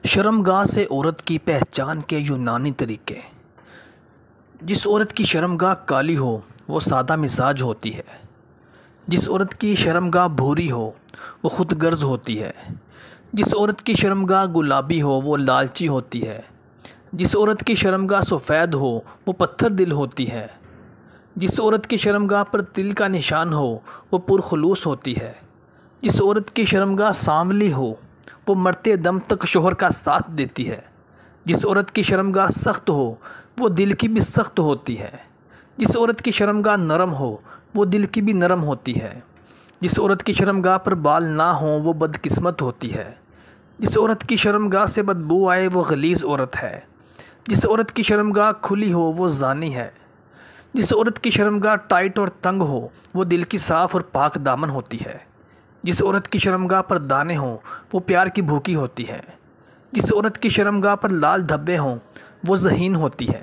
شرمگاہ سے عورت کی پہچان کے یونانی طریقے۔ جس عورت کی شرمگاہ کالی ہو وہ سادہ مزاج ہوتی ہے۔ جس عورت کی شرمگاہ بھوری ہو وہ خود غرض ہوتی ہے۔ جس عورت کی شرمگاہ گلابی ہو وہ لالچی ہوتی ہے۔ جس عورت کی شرمگاہ سفید ہو وہ پتھر دل ہوتی ہے۔ جس عورت کی شرمگاہ پر تل کا نشان ہو وہ پرخلوص ہوتی ہے۔ جس عورت کی شرمگاہ سانولی ہو وہ مرتے دم تک شوہر کا ساتھ دیتی ہے۔ جس عورت کی شرمگاہ سخت ہو وہ دل کی بھی سخت ہوتی ہے۔ جس عورت کی شرمگاہ نرم ہو وہ دل کی بھی نرم ہوتی ہے۔ جس عورت کی شرمگاہ پر بال نہ ہوں وہ بدقسمت ہوتی ہے۔ جس عورت کی شرمگاہ سے بدبو آئے وہ غلیظ عورت ہے۔ جس عورت کی شرمگاہ کھلی ہو وہ زانی ہے۔ جس عورت کی شرمگاہ ٹائٹ اور تنگ ہو وہ دل کی صاف اور پاک دامن ہوتی ہے۔ جس عورت کی شرمگاہ پر دانے ہوں وہ پیار کی بھوکی ہوتی ہے۔ جس عورت کی شرمگاہ پر لال دھبے ہوں وہ ذہین ہوتی ہے۔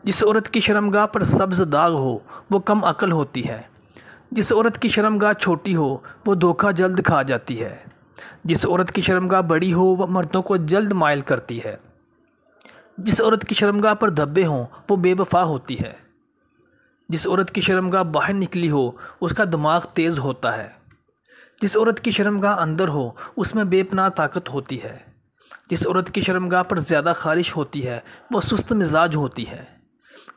جس عورت کی شرمگاہ پر سبز داغ ہو وہ کم عقل ہوتی ہے۔ جس عورت کی شرمگاہ چھوٹی ہو وہ دھوکہ جلد کھا جاتی ہے۔ جس عورت کی شرمگاہ بڑی ہو وہ مردوں کو جلد مائل کرتی ہے۔ جس عورت کی شرمگاہ پر دھبے ہوں وہ بے وفا ہوتی ہے۔ جس عورت کی شرمگاہ باہر نکلی ہو اس کا دماغ تیز ہوتا ہے۔ جس عورت کی شرمگاہ اندر ہو اس میں بے پناہ طاقت ہوتی ہے۔ جس عورت کی شرمگاہ پر زیادہ خارش ہوتی ہے وہ سست مزاج ہوتی ہے۔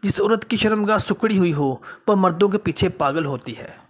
جس عورت کی شرمگاہ سکڑی ہوئی ہو وہ مردوں کے پیچھے پاگل ہوتی ہے۔